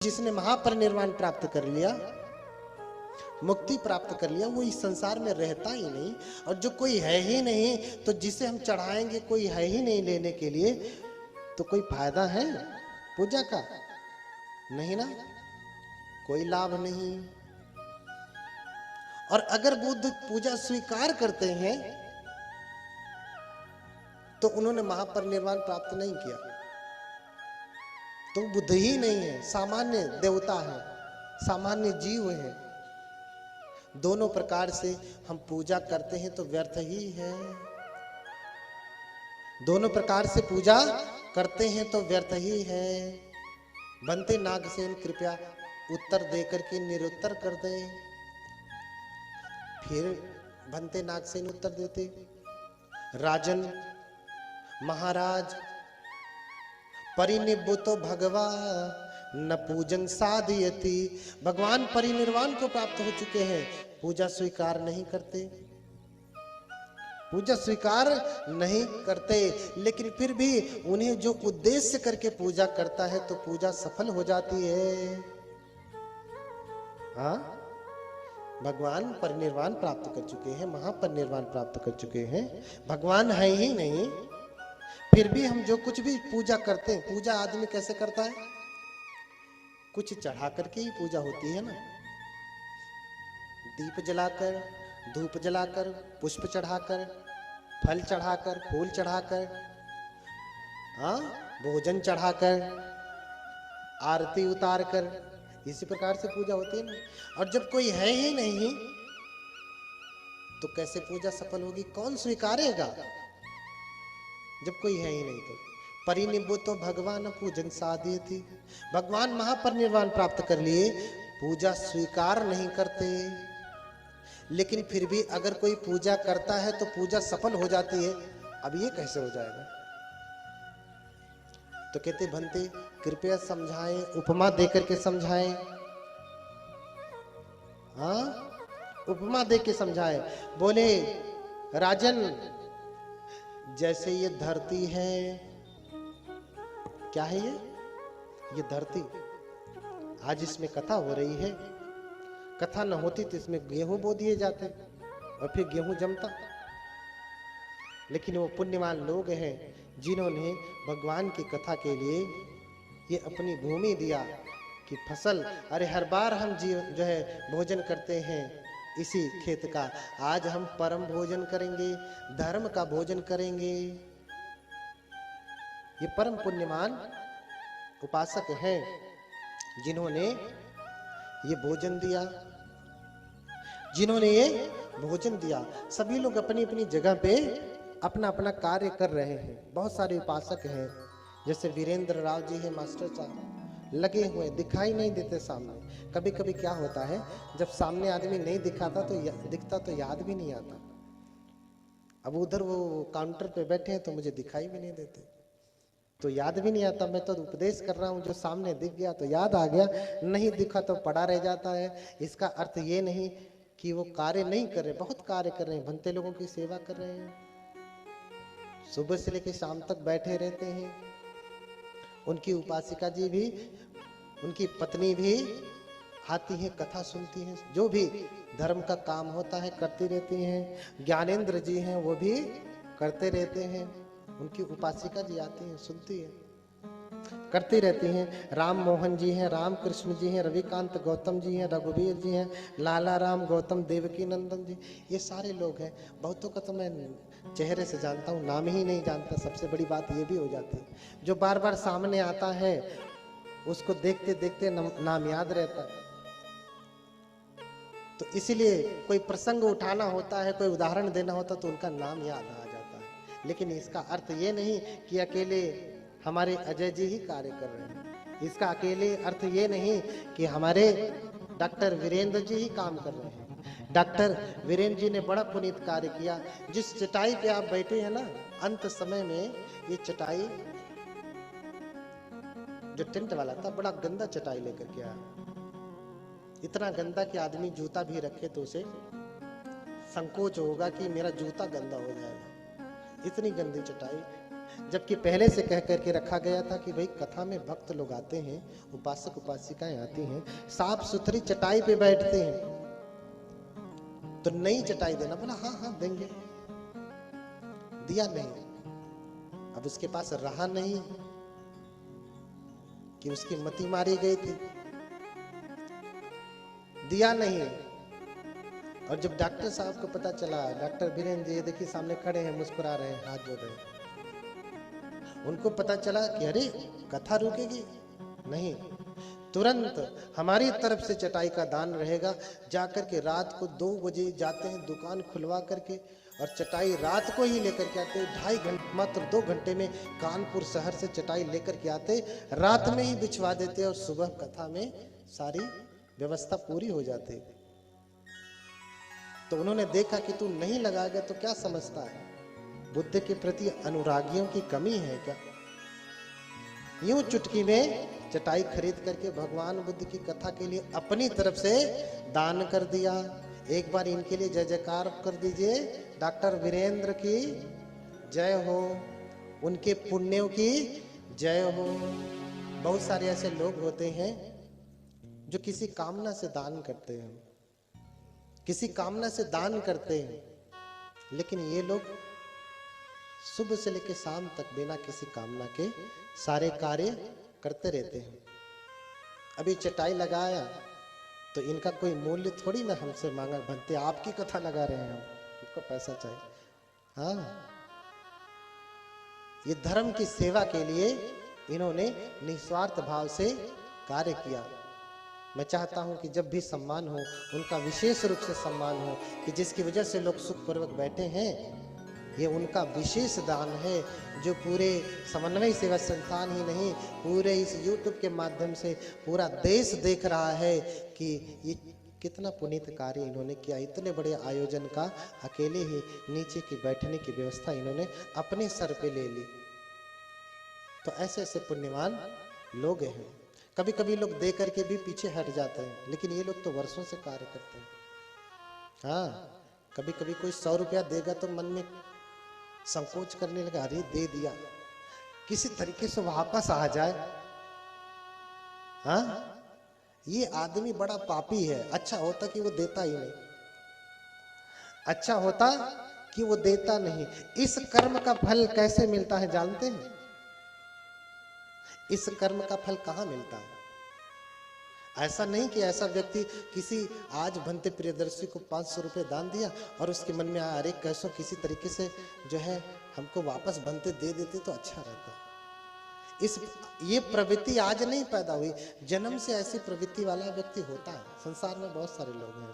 जिसने महापरिनिर्वाण प्राप्त कर लिया, मुक्ति प्राप्त कर लिया, वो इस संसार में रहता ही नहीं। और जो कोई है ही नहीं, तो जिसे हम चढ़ाएंगे कोई है ही नहीं लेने के लिए, तो कोई फायदा है पूजा का? नहीं ना, कोई लाभ नहीं। और अगर बुद्ध पूजा स्वीकार करते हैं तो उन्होंने महापरिनिर्वाण प्राप्त नहीं किया, तो बुद्ध ही नहीं है, सामान्य देवता है, सामान्य जीव है। दोनों प्रकार से हम पूजा करते हैं तो व्यर्थ ही है। दोनों प्रकार से पूजा करते हैं तो व्यर्थ ही है। बनते नागसेन कृपया उत्तर देकर के निरुत्तर कर दे। फिर बनते नागसेन उत्तर देते, राजन महाराज परिनिब्बुतो भगवा न पूजन साधयति। भगवान परिनिर्वाण को प्राप्त हो चुके हैं, पूजा स्वीकार नहीं करते, पूजा स्वीकार नहीं करते। लेकिन फिर भी उन्हें जो उद्देश्य करके पूजा करता है तो पूजा सफल हो जाती है। हाँ, भगवान परिनिर्वाण प्राप्त कर चुके हैं, महापरिनिर्वाण प्राप्त कर चुके हैं, भगवान है ही नहीं, फिर भी हम जो कुछ भी पूजा करते हैं, पूजा आदमी कैसे करता है? कुछ चढ़ा करके ही पूजा होती है ना। दीप जलाकर, धूप जलाकर, पुष्प चढ़ाकर, फल चढ़ाकर, फूल चढ़ाकर, हाँ, भोजन चढ़ाकर, आरती उतार कर, इसी प्रकार से पूजा होती है ना। और जब कोई है ही नहीं तो कैसे पूजा सफल होगी? कौन स्वीकारेगा जब कोई है ही नहीं? तो परिनिब्बुतो भगवान पूजन साधयति। भगवान महापरिनिर्वाण प्राप्त कर लिए, पूजा स्वीकार नहीं करते। लेकिन फिर भी अगर कोई पूजा करता है तो पूजा सफल हो जाती है। अब ये कैसे हो जाएगा? तो कहते भंते कृपया समझाएं, उपमा देकर के समझाएं। हाँ, उपमा दे के समझाएं। बोले राजन, जैसे ये धरती है, क्या है ये धरती, आज इसमें कथा हो रही है, कथा न होती तो इसमें गेहूं बो दिए जाते और फिर गेहूं जमता। लेकिन वो पुण्यवान लोग हैं जिन्होंने भगवान की कथा के लिए ये अपनी भूमि दिया कि फसल, अरे हर बार हम जो है भोजन करते हैं इसी खेत का, आज हम परम भोजन करेंगे, धर्म का भोजन करेंगे। ये परम पुण्यवान उपासक हैं जिन्होंने ये भोजन दिया, जिन्होंने ये भोजन दिया। सभी लोग अपनी अपनी जगह पे अपना अपना कार्य कर रहे हैं। बहुत सारे उपासक हैं, जैसे वीरेंद्र राव जी है, मास्टर साहब लगे हुए, दिखाई नहीं देते सामने। कभी कभी क्या होता है, जब सामने आदमी नहीं दिखाता तो दिखता तो याद भी नहीं आता। अब उधर वो काउंटर पे बैठे हैं तो मुझे दिखाई भी नहीं देते, तो याद भी नहीं आता। मैं तो उपदेश कर रहा हूँ, जो सामने दिख गया तो याद आ गया, नहीं दिखा तो पड़ा रह जाता है। इसका अर्थ ये नहीं कि वो कार्य नहीं कर रहे, बहुत कार्य कर रहे हैं, भंते लोगों की सेवा कर रहे हैं, सुबह से लेकर शाम तक बैठे रहते हैं। उनकी उपासिका जी भी, उनकी पत्नी भी आती है, कथा सुनती हैं, जो भी धर्म का काम होता है करती रहती हैं। ज्ञानेंद्र जी हैं, वो भी करते रहते हैं, उनकी उपासिका जी आती हैं, सुनती है, करती रहती हैं। राम मोहन जी हैं, राम कृष्ण जी हैं, रविकांत गौतम जी हैं, रघुवीर जी हैं, लाला राम गौतम, देवकी नंदन जी, ये सारे लोग हैं। बहुतों का तो मैं चेहरे से जानता हूँ, नाम ही नहीं जानता। सबसे बड़ी बात ये भी हो जाती है, जो बार बार सामने आता है उसको देखते देखते नाम याद रहता है। तो इसीलिए कोई प्रसंग उठाना होता है, कोई उदाहरण देना होता है तो उनका नाम याद आ जाता है। लेकिन इसका अर्थ ये नहीं कि अकेले हमारे अजय जी ही कार्य कर रहे हैं। इसका अकेले अर्थ ये नहीं कि हमारे डॉक्टर वीरेंद्र जी ही काम कर रहे हैं। डॉक्टर वीरेंद्र जी ने बड़ा पुनीत कार्य किया। जिस चटाई पे आप बैठे हैं ना, अंत समय में ये चटाई, जो टेंट वाला था, बड़ा गंदा चटाई लेकर के आया। इतना गंदा कि आदमी जूता भी रखे तो उसे संकोच होगा कि मेरा जूता गंदा हो जाएगा, इतनी गंदी चटाई। जबकि पहले से कह करके रखा गया था कि भाई कथा में भक्त लोग आते हैं, उपासक उपासिकाएं आती हैं, साफ सुथरी चटाई पे बैठते हैं, तो नई चटाई देना। बोला हाँ हाँ देंगे। दिया नहीं। अब उसके पास रहा नहीं कि उसकी मति मारी गई थी, दिया नहीं। और जब डॉक्टर साहब को पता चला, डॉक्टर वीरेंद्र जी देखिए सामने खड़े हैं, मुस्कुरा रहे हैं, हाथ जोड़ रहे हैं, उनको पता चला कि अरे कथा रुकेगी नहीं, तुरंत हमारी तरफ से चटाई का दान रहेगा। जाकर के रात को 2 बजे जाते हैं दुकान खुलवा करके, और चटाई रात को ही लेकर के आते, 2.5 घंटे, मात्र 2 घंटे में कानपुर शहर से चटाई लेकर के आते, रात में ही बिछवा देते और सुबह कथा में सारी व्यवस्था पूरी हो जाती। तो उन्होंने देखा कि तू नहीं लगाएगा तो क्या समझता है, बुद्ध के प्रति अनुरागियों की कमी है क्या? यूं चुटकी में चटाई खरीद करके भगवान बुद्ध की कथा के लिए अपनी तरफ से दान कर दिया। एक बार इनके लिए जय जयकार कर दीजिए, डॉक्टर वीरेंद्र की जय हो, उनके पुण्यों की जय हो। बहुत सारे ऐसे लोग होते हैं जो किसी कामना से दान करते हैं, किसी कामना से दान करते हैं, लेकिन ये लोग सुबह से लेकर शाम तक बिना किसी कामना के सारे कार्य करते रहते हैं। अभी चटाई लगाया तो इनका कोई मूल्य थोड़ी ना हमसे मांगा, बनते आपकी कथा लगा रहे हैं, इनको पैसा चाहिए। हाँ, ये धर्म की सेवा के लिए इन्होंने निस्वार्थ भाव से कार्य किया। मैं चाहता हूं कि जब भी सम्मान हो, उनका विशेष रूप से सम्मान हो, कि जिसकी वजह से लोग सुखपूर्वक बैठे हैं, ये उनका विशेष दान है, जो पूरे समन्वय सेवा संस्थान ही नहीं, पूरे इस YouTube के माध्यम से पूरा देश देख रहा है कि ये कितना पुनीत कार्य इन्होंने किया। इतने बड़े आयोजन का अकेले ही नीचे की बैठने की व्यवस्था इन्होंने अपने सर पे ले ली। तो ऐसे ऐसे पुण्यवान लोग हैं। कभी कभी लोग दे करके भी पीछे हट जाते हैं, लेकिन ये लोग तो वर्षों से कार्य करते हैं। हाँ, कभी कभी कोई 100 रुपया देगा तो मन में संकोच करने लगा, अरे दे दिया, किसी तरीके से वापस आ जाए। हाँ, ये आदमी बड़ा पापी है। अच्छा होता कि वो देता ही नहीं, अच्छा होता कि वो देता नहीं। इस कर्म का फल कैसे मिलता है जानते हैं? इस कर्म का फल कहां मिलता है? ऐसा नहीं कि ऐसा व्यक्ति किसी आज भंते प्रियदर्शी को 500 रुपए दान दिया और उसके मन में आया, अरे कैसो किसी तरीके से जो है हमको वापस भंते दे देते तो अच्छा रहता। ये प्रवृत्ति आज नहीं पैदा हुई, जन्म से ऐसी प्रवृत्ति वाला व्यक्ति होता है। संसार में बहुत सारे लोग हैं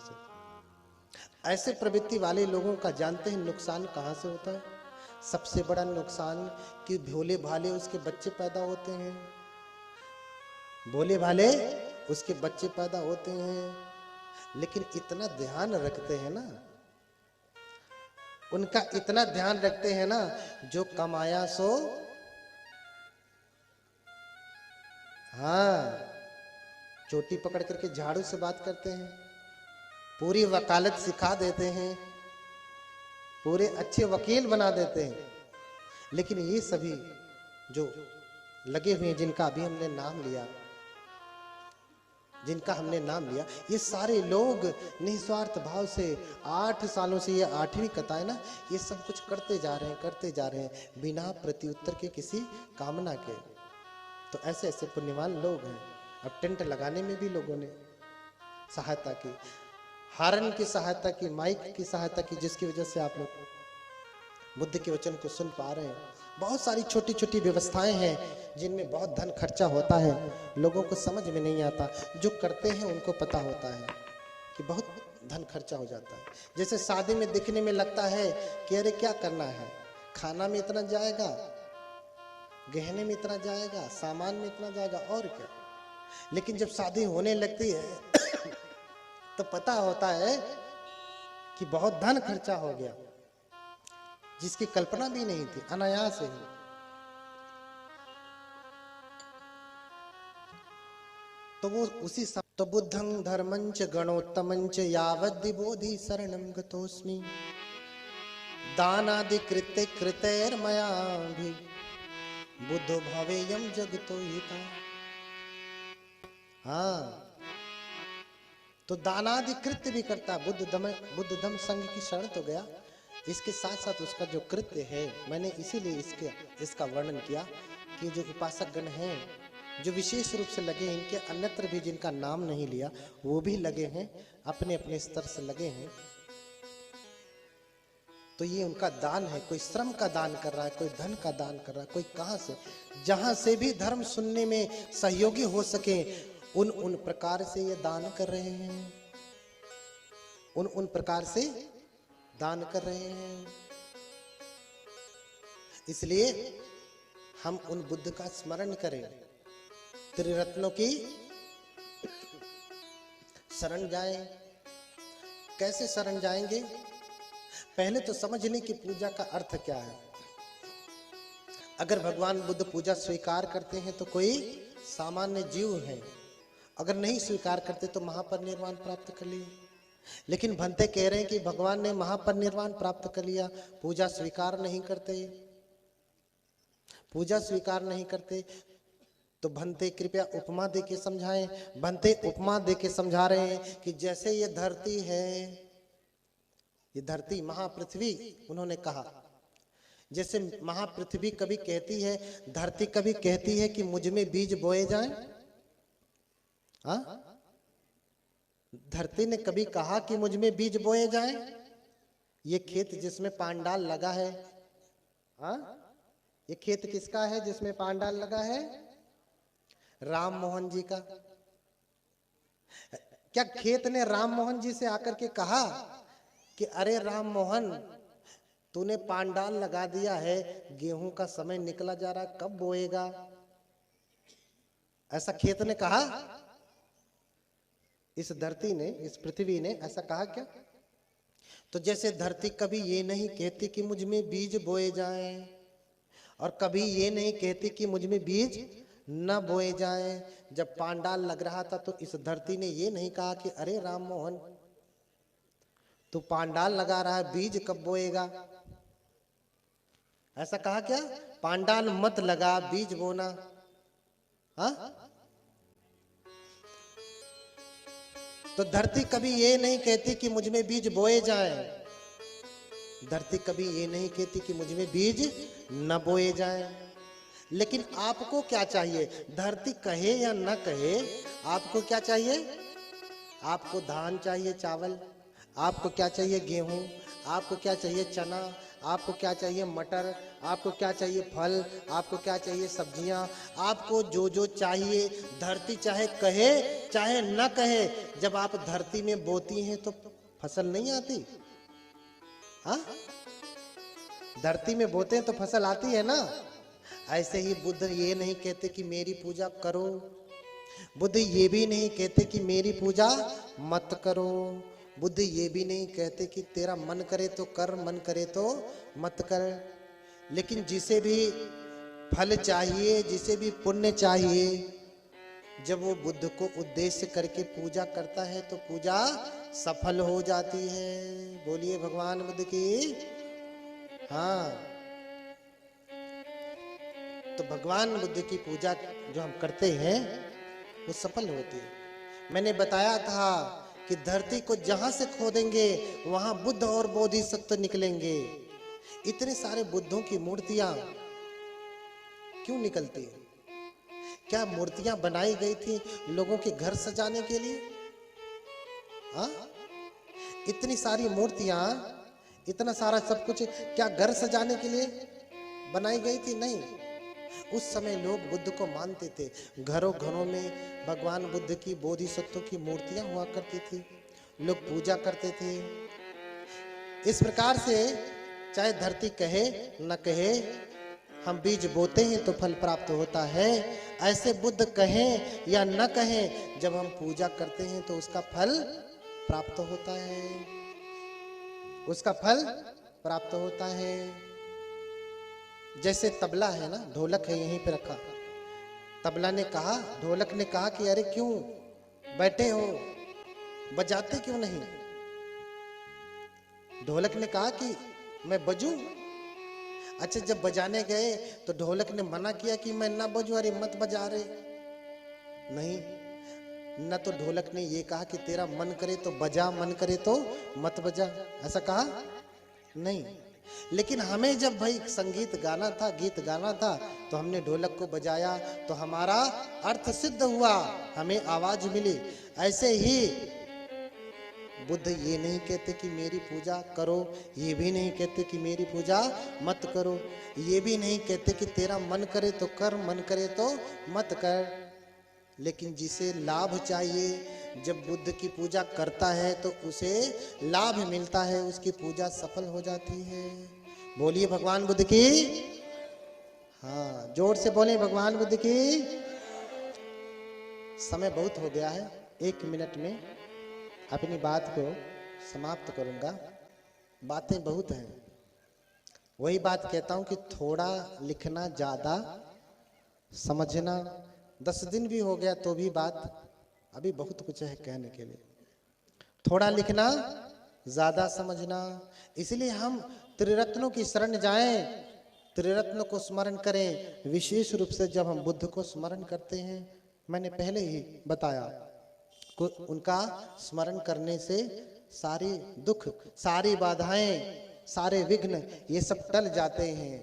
ऐसे प्रवृत्ति वाले लोगों का जानते हैं नुकसान कहां से होता है? सबसे बड़ा नुकसान कि भोले भाले उसके बच्चे पैदा होते हैं, भोले भाले उसके बच्चे पैदा होते हैं, लेकिन इतना ध्यान रखते हैं ना, उनका इतना ध्यान रखते हैं ना, जो कमाया सो हाँ चोटी पकड़ करके झाड़ू से बात करते हैं, पूरी वकालत सिखा देते हैं, पूरे अच्छे वकील बना देते हैं। लेकिन ये सभी जो लगे हुए हैं, जिनका अभी हमने नाम लिया, जिनका हमने नाम लिया, ये सारे लोग निस्वार्थ भाव से 8 सालों से, ये 8वीं कथा है ना, ये सब कुछ करते जा रहे हैं बिना प्रत्युत्तर के, किसी कामना के। तो ऐसे ऐसे पुण्यवान लोग हैं। अब टेंट लगाने में भी लोगों ने सहायता की, हारन की सहायता की, माइक की सहायता की, जिसकी वजह से आप लोग बुद्ध के वचन को सुन पा रहे हैं। बहुत सारी छोटी छोटी व्यवस्थाएं हैं जिनमें बहुत धन खर्चा होता है, लोगों को समझ में नहीं आता। जो करते हैं उनको पता होता है कि बहुत धन खर्चा हो जाता है। जैसे शादी में दिखने में लगता है कि अरे क्या करना है, खाना में इतना जाएगा, गहने में इतना जाएगा, सामान में इतना जाएगा, और क्या। लेकिन जब शादी होने लगती है तो पता होता है कि बहुत धन खर्चा हो गया, जिसकी कल्पना भी नहीं थी, अनायास ही। तो वो उसी तो बुद्धं धर्मंच गणोत्तमंच यावद् बोधि शरणं गतोस्मि दानादि कृते कृतैर्मया भी बुद्धो भावेयम जगतो हिता। हाँ, तो दानादि कृत्य भी करता। बुद्ध धम्म संघ की शरण तो गया, इसके साथ साथ उसका जो कृत्य है, मैंने इसीलिए इसका वर्णन किया कि जो उपासक गण हैं, जो विशेष रूप से लगे हैं, इनके अन्यत्र भी जिनका नाम नहीं लिया, वो भी लगे हैं, अपने अपने स्तर से लगे हैं। तो ये उनका दान है। कोई श्रम का दान कर रहा है, कोई धन का दान कर रहा है, कोई कहां से, जहां से भी धर्म सुनने में सहयोगी हो सके, उन प्रकार से ये दान कर रहे हैं, उन प्रकार से दान कर रहे हैं। इसलिए हम उन बुद्ध का स्मरण करें, त्रिरत्नों की शरण जाएं। कैसे शरण जाएंगे? पहले तो समझ लें कि पूजा का अर्थ क्या है। अगर भगवान बुद्ध पूजा स्वीकार करते हैं तो कोई सामान्य जीव है, अगर नहीं स्वीकार करते तो महापरिनिर्वाण प्राप्त कर लिए। लेकिन भंते कह रहे हैं कि भगवान ने महापरिनिर्वाण प्राप्त कर लिया, पूजा स्वीकार नहीं करते, पूजा स्वीकार नहीं करते। तो भंते कृपया उपमा दे के समझाएं। भंते उपमा दे के समझा रहे हैं कि जैसे ये धरती है, ये धरती महापृथ्वी, उन्होंने कहा जैसे महापृथ्वी कभी कहती है, धरती कभी कहती है कि मुझ में बीज बोए जाएं। हाँ, धरती ने कभी कहा कि मुझ में बीज बोए जाएं? ये खेत जिसमें पांडाल लगा है, हाँ, ये खेत किसका है जिसमें पांडाल लगा है? राम मोहन जी का। क्या खेत ने राम मोहन जी से आकर के कहा कि अरे राम मोहन, तूने पांडाल लगा दिया है, गेहूं का समय निकला जा रहा, कब बोएगा? ऐसा खेत ने कहा? इस धरती ने, इस पृथ्वी ने ऐसा कहा क्या? तो जैसे धरती कभी ये नहीं कहती कि मुझ में बीज बोए जाएं, और कभी ये नहीं कहती कि मुझ में बीज न बोए जाएं। जब पांडाल लग रहा था तो इस धरती ने ये नहीं कहा कि अरे राम मोहन, तू पांडाल लगा रहा है, बीज कब बोएगा? ऐसा कहा क्या? पांडाल मत लगा, बीज बोना। हाँ, तो धरती कभी ये नहीं कहती कि मुझ में बीज बोए जाएं, धरती कभी ये नहीं कहती कि मुझ में बीज न बोए जाएं। लेकिन आपको क्या चाहिए? धरती कहे या न कहे, आपको क्या चाहिए? आपको धान चाहिए, चावल, आपको क्या चाहिए? गेहूं, आपको क्या चाहिए? चना, आपको क्या चाहिए? मटर, आपको क्या चाहिए? फल, आपको क्या चाहिए? सब्जियां। आपको जो जो चाहिए, धरती चाहे कहे चाहे न कहे, जब आप धरती में बोती हैं तो फसल नहीं आती? हाँ, धरती में बोते हैं तो फसल आती है ना। ऐसे ही बुद्ध ये नहीं कहते कि मेरी पूजा करो, बुद्ध ये भी नहीं कहते कि मेरी पूजा मत करो, बुद्ध ये भी नहीं कहते कि तेरा मन करे तो कर, मन करे तो मत कर। लेकिन जिसे भी फल चाहिए, जिसे भी पुण्य चाहिए, जब वो बुद्ध को उद्देश्य करके पूजा करता है तो पूजा सफल हो जाती है। बोलिए भगवान बुद्ध की। हाँ, तो भगवान बुद्ध की पूजा जो हम करते हैं वो सफल होती है। मैंने बताया था कि धरती को जहां से खोदेंगे वहां बुद्ध और बोधिसत्व निकलेंगे। इतने सारे बुद्धों की मूर्तियां क्यों निकलती है? क्या मूर्तियां बनाई गई थी लोगों के घर सजाने के लिए? हाँ, इतनी सारी मूर्तियां, इतना सारा सब कुछ क्या घर सजाने के लिए बनाई गई थी? नहीं। उस समय लोग बुद्ध को मानते थे, घरों घरों में भगवान बुद्ध की, बोधिसत्व की मूर्तियां हुआ करती थी, लोग पूजा करते थे। इस प्रकार से चाहे धरती कहे न कहे, हम बीज बोते हैं तो फल प्राप्त होता है। ऐसे बुद्ध कहें या न कहें, जब हम पूजा करते हैं तो उसका फल प्राप्त होता है, उसका फल प्राप्त होता है। जैसे तबला है ना, ढोलक है यहीं पे रखा, तबला ने कहा, ढोलक ने कहा कि अरे क्यों बैठे हो, बजाते क्यों नहीं? ढोलक ने कहा कि मैं बजूं। अच्छा, जब बजाने गए तो ढोलक ने मना किया कि मैं ना बजू, अरे मत बजा रे। नहीं, न तो ढोलक ने ये कहा कि तेरा मन करे तो बजा, मन करे तो मत बजा, ऐसा कहा नहीं। लेकिन हमें जब भाई संगीत गाना था, गीत गाना था, तो हमने ढोलक को बजाया तो हमारा अर्थ सिद्ध हुआ, हमें आवाज मिली। ऐसे ही बुद्ध ये नहीं कहते कि मेरी पूजा करो, ये भी नहीं कहते कि मेरी पूजा मत करो, ये भी नहीं कहते कि तेरा मन करे तो कर, मन करे तो मत कर। लेकिन जिसे लाभ चाहिए, जब बुद्ध की पूजा करता है तो उसे लाभ मिलता है, उसकी पूजा सफल हो जाती है। बोलिए भगवान बुद्ध की। हाँ, जोर से बोले भगवान बुद्ध की। समय बहुत हो गया है, 1 मिनट में अपनी बात को समाप्त करूंगा। बातें बहुत हैं, वही बात कहता हूं कि थोड़ा लिखना, ज्यादा समझना। 10 दिन भी हो गया तो भी बात अभी बहुत कुछ है कहने के लिए। थोड़ा लिखना, ज्यादा समझना। इसलिए हम त्रिरत्नों की शरण जाएं, त्रिरत्न को स्मरण करें। विशेष रूप से जब हम बुद्ध को स्मरण करते हैं, मैंने पहले ही बताया, उनका स्मरण करने से सारी दुख, सारी बाधाएं, सारे विघ्न ये सब टल जाते हैं,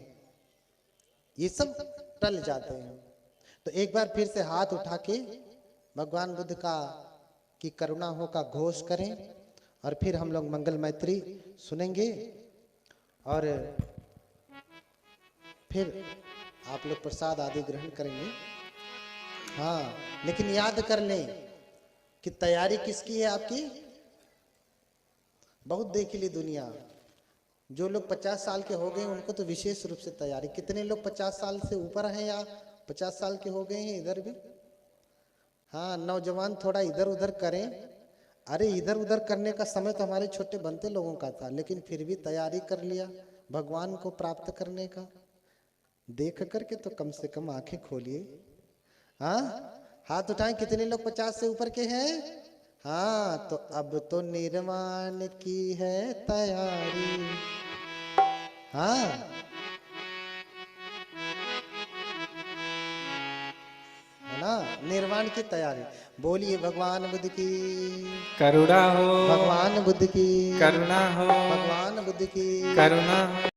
ये सब टल जाते हैं। तो एक बार फिर से हाथ उठा के भगवान बुद्ध का की करुणा हो का घोष करें, और फिर हम लोग मंगल मैत्री सुनेंगे, और फिर आप लोग प्रसाद आदि ग्रहण करेंगे। हाँ, लेकिन याद कर लें कि तैयारी किसकी है आपकी। बहुत देख ली दुनिया, जो लोग 50 साल के हो गए उनको तो विशेष रूप से तैयारी। कितने लोग 50 साल से ऊपर हैं या 50 साल के हो गए हैं इधर भी। हाँ, नौजवान थोड़ा इधर उधर करें। अरे इधर उधर करने का समय तो हमारे छोटे बनते लोगों का था, लेकिन फिर भी तैयारी कर लिया भगवान को प्राप्त करने का। देख करके तो कम से कम आंखें खोलिए। हाँ, हाथ उठाएं कितने लोग 50 से ऊपर के हैं। हाँ, तो अब तो निर्वाण की है तैयारी। हाँ, है ना, निर्वाण की तैयारी। बोलिए भगवान बुद्ध की करुणा हो, भगवान बुद्ध की करुणा हो, भगवान बुद्ध की करुणा हो।